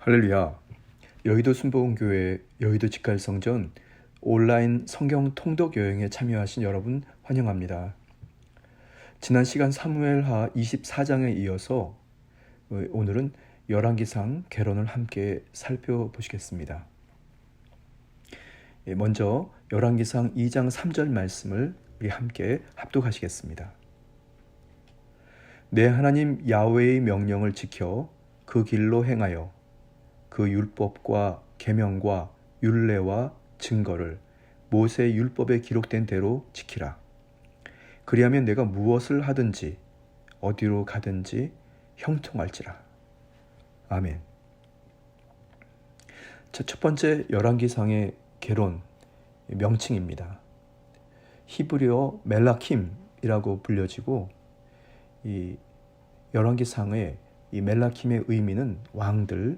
할렐루야. 여의도 순복음교회 여의도 직갈성전 온라인 성경 통독 여행에 참여하신 여러분 환영합니다. 지난 시간 사무엘하 24장에 이어서 오늘은 열왕기상 개론을 함께 살펴보시겠습니다. 먼저 열왕기상 2장 3절 말씀을 우리 함께 합독하시겠습니다. 내 하나님 야훼의 명령을 지켜 그 길로 행하여 그 율법과 계명과 율례와 증거를 모세의 율법에 기록된 대로 지키라. 그리하면 내가 무엇을 하든지 어디로 가든지 형통할지라. 아멘. 자, 첫 번째 열왕기상의 개론 명칭입니다. 히브리어 멜라킴이라고 불려지고 이 열왕기상의 이 멜라킴의 의미는 왕들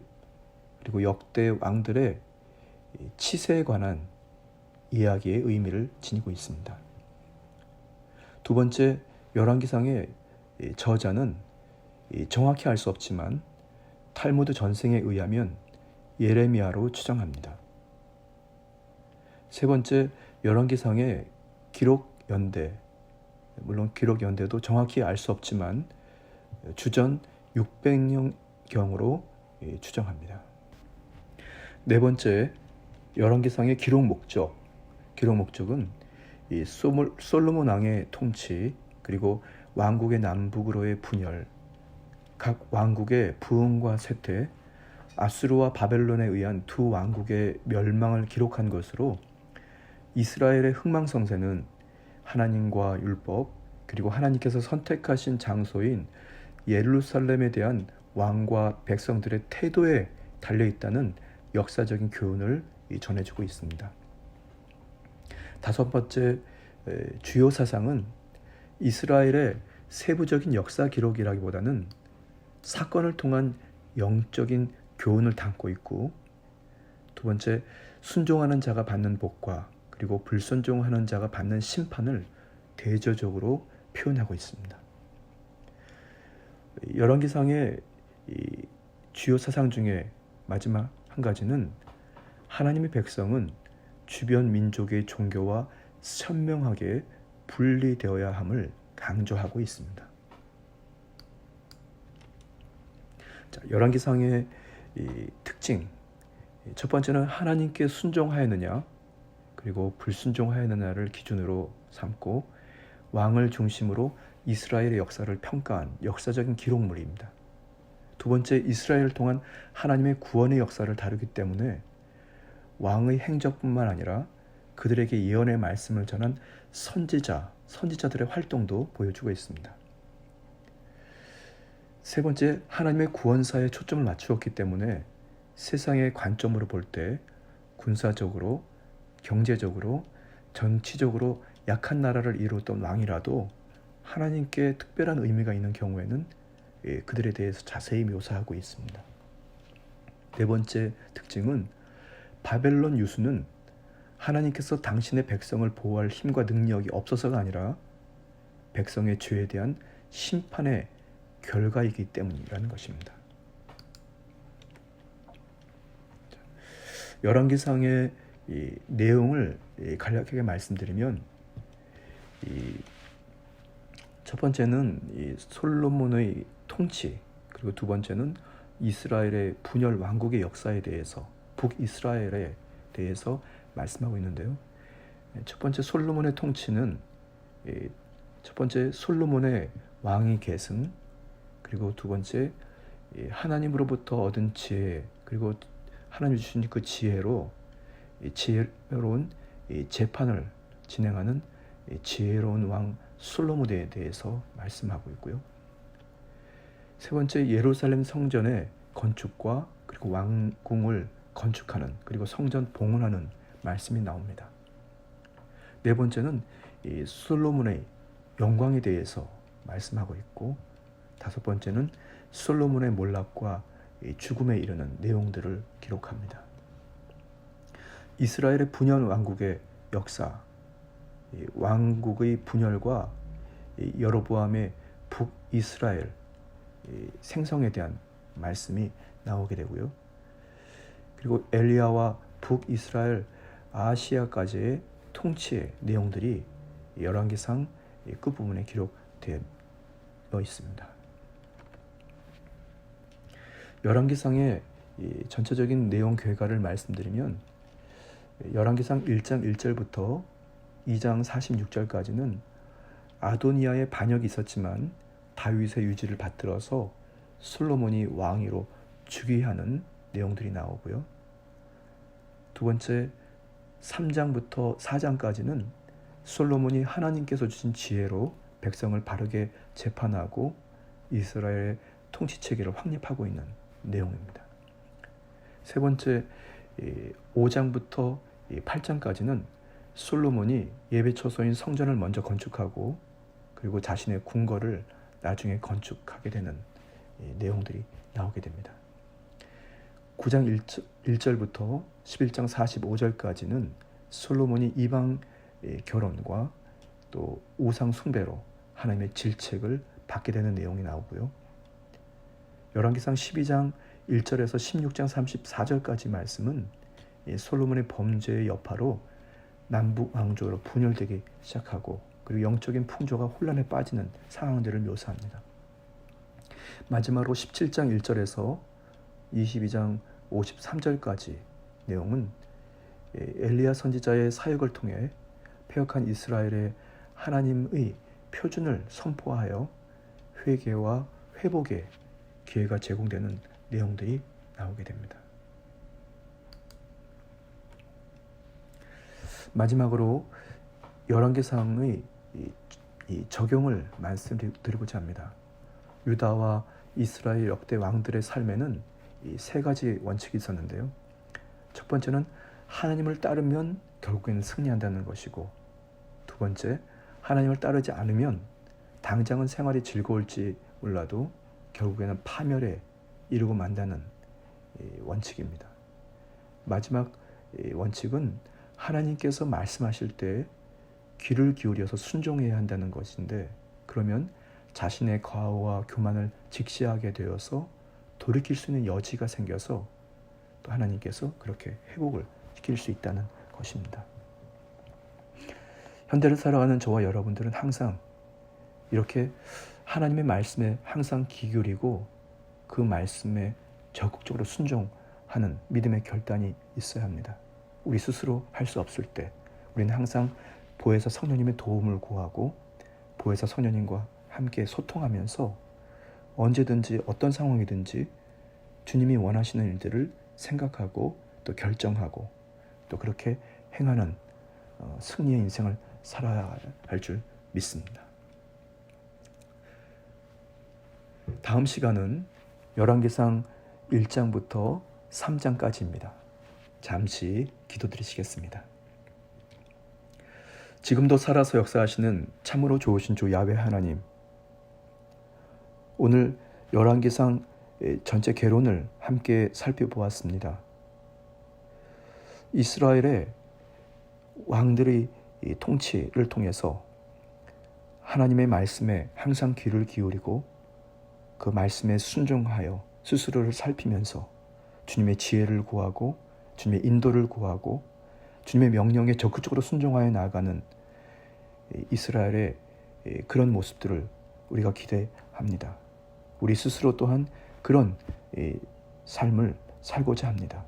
그리고 역대 왕들의 치세에 관한 이야기의 의미를 지니고 있습니다. 두 번째 열왕기상의 저자는 정확히 알 수 없지만 탈무드 전생에 의하면 예레미야로 추정합니다. 세 번째 열왕기상의 기록 연대, 물론 기록 연대도 정확히 알 수 없지만 주전 600년경으로 추정합니다. 네 번째 열왕기상의 기록 목적은 이 솔로몬 왕의 통치 그리고 왕국의 남북으로의 분열, 각 왕국의 부흥과 쇠퇴, 아수르와 바벨론에 의한 두 왕국의 멸망을 기록한 것으로 이스라엘의 흥망성쇠는 하나님과 율법 그리고 하나님께서 선택하신 장소인 예루살렘에 대한 왕과 백성들의 태도에 달려있다는 역사적인 교훈을 전해주고 있습니다. 다섯 번째 주요 사상은 이스라엘의 세부적인 역사 기록이라기보다는 사건을 통한 영적인 교훈을 담고 있고, 두 번째 순종하는 자가 받는 복과 그리고 불순종하는 자가 받는 심판을 대조적으로 표현하고 있습니다. 열왕기상의 이 주요 사상 중에 마지막 한 가지는 하나님의 백성은 주변 민족의 종교와 선명하게 분리되어야 함을 강조하고 있습니다. 자, 열왕기상의 이 특징, 첫 번째는 하나님께 순종하였느냐 그리고 불순종하였느냐를 기준으로 삼고 왕을 중심으로 이스라엘의 역사를 평가한 역사적인 기록물입니다. 두 번째, 이스라엘을 통한 하나님의 구원의 역사를 다루기 때문에 왕의 행적뿐만 아니라 그들에게 예언의 말씀을 전한 선지자들의 활동도 보여주고 있습니다. 세 번째, 하나님의 구원사에 초점을 맞추었기 때문에 세상의 관점으로 볼 때 군사적으로, 경제적으로, 정치적으로 약한 나라를 이루었던 왕이라도 하나님께 특별한 의미가 있는 경우에는 그들에 대해서 자세히 묘사하고 있습니다. 네 번째 특징은 바벨론 유수는 하나님께서 당신의 백성을 보호할 힘과 능력이 없어서가 아니라 백성의 죄에 대한 심판의 결과이기 때문이라는 것입니다. 열왕기상의 이 내용을 간략하게 말씀드리면, 첫 번째는 이 솔로몬의 통치, 그리고 두 번째는 이스라엘의 분열 왕국의 역사에 대해서, 북이스라엘에 대해서 말씀하고 있는데요. 첫 번째 솔로몬의 통치는 첫 번째 솔로몬의 왕위 계승, 그리고 두 번째 하나님으로부터 얻은 지혜, 그리고 하나님 주신 그 지혜로운 재판을 진행하는 지혜로운 왕 솔로몬에 대해서 말씀하고 있고요. 세 번째, 예루살렘 성전의 건축과 그리고 왕궁을 건축하는 그리고 성전 봉헌하는 말씀이 나옵니다. 네 번째는 이 솔로몬의 영광에 대해서 말씀하고 있고, 다섯 번째는 솔로몬의 몰락과 죽음에 이르는 내용들을 기록합니다. 이스라엘의 분열 왕국의 역사, 왕국의 분열과 여로보암의 북이스라엘 생성에 대한 말씀이 나오게 되고요. 그리고 엘리야와 북이스라엘 아시아까지의 통치의 내용들이 열왕기상 끝부분에 기록되어 있습니다. 열왕기상의 전체적인 내용 괴가를 말씀드리면 열왕기상 1장 1절부터 2장 46절까지는 아도니아의 반역이 있었지만 다윗의 유지를 받들어서 솔로몬이 왕위로 즉위하는 내용들이 나오고요. 두 번째 3장부터 4장까지는 솔로몬이 하나님께서 주신 지혜로 백성을 바르게 재판하고 이스라엘의 통치체계를 확립하고 있는 내용입니다. 세 번째 5장부터 8장까지는 솔로몬이 예배 처소인 성전을 먼저 건축하고 그리고 자신의 궁궐을 나중에 건축하게 되는 내용들이 나오게 됩니다. 9장 1절부터 11장 45절까지는 솔로몬이 이방 결혼과 또 우상 숭배로 하나님의 질책을 받게 되는 내용이 나오고요. 열왕기상 12장 1절에서 16장 34절까지 말씀은 솔로몬의 범죄의 여파로 남북 왕조로 분열되기 시작하고 그리고 영적인 풍조가 혼란에 빠지는 상황들을 묘사합니다. 마지막으로 17장 1절에서 22장 53절까지 내용은 엘리야 선지자의 사역을 통해 패역한 이스라엘의 하나님의 표준을 선포하여 회개와 회복의 기회가 제공되는 내용들이 나오게 됩니다. 마지막으로 열왕기상의 이 적용을 말씀드리고자 합니다. 유다와 이스라엘 역대 왕들의 삶에는 이 세 가지 원칙이 있었는데요. 첫 번째는 하나님을 따르면 결국에는 승리한다는 것이고, 두 번째, 하나님을 따르지 않으면 당장은 생활이 즐거울지 몰라도 결국에는 파멸에 이르고 만다는 원칙입니다. 마지막 원칙은 하나님께서 말씀하실 때 귀를 기울여서 순종해야 한다는 것인데, 그러면 자신의 과오와 교만을 직시하게 되어서 돌이킬 수 있는 여지가 생겨서 또 하나님께서 그렇게 회복을 시킬 수 있다는 것입니다. 현대를 살아가는 저와 여러분들은 항상 이렇게 하나님의 말씀에 항상 귀 기울이고 그 말씀에 적극적으로 순종하는 믿음의 결단이 있어야 합니다. 우리 스스로 할 수 없을 때 우리는 항상 보혜사 성령님의 도움을 구하고 보혜사 성령님과 함께 소통하면서 언제든지 어떤 상황이든지 주님이 원하시는 일들을 생각하고 또 결정하고 또 그렇게 행하는 승리의 인생을 살아야 할 줄 믿습니다. 다음 시간은 열왕기상 1장부터 3장까지입니다. 잠시 기도드리시겠습니다. 지금도 살아서 역사하시는 참으로 좋으신 주 야훼 하나님, 오늘 열왕기상 전체 개론을 함께 살펴보았습니다. 이스라엘의 왕들의 통치를 통해서 하나님의 말씀에 항상 귀를 기울이고 그 말씀에 순종하여 스스로를 살피면서 주님의 지혜를 구하고 주님의 인도를 구하고 주님의 명령에 적극적으로 순종하여 나아가는 이스라엘의 그런 모습들을 우리가 기대합니다. 우리 스스로 또한 그런 삶을 살고자 합니다.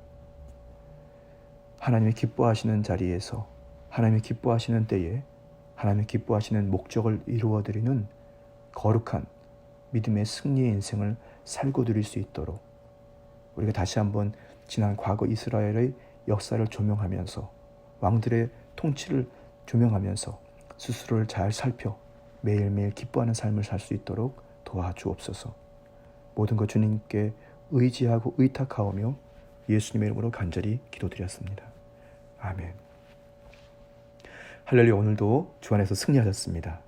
하나님이 기뻐하시는 자리에서 하나님이 기뻐하시는 때에 하나님이 기뻐하시는 목적을 이루어드리는 거룩한 믿음의 승리의 인생을 살고 드릴 수 있도록 우리가 다시 한번 지난 과거 이스라엘의 역사를 조명하면서 왕들의 통치를 조명하면서 스스로를 잘 살펴 매일매일 기뻐하는 삶을 살 수 있도록 도와주옵소서. 모든 것 주님께 의지하고 의탁하오며 예수님의 이름으로 간절히 기도드렸습니다. 아멘. 할렐루야. 오늘도 주 안에서 승리하셨습니다.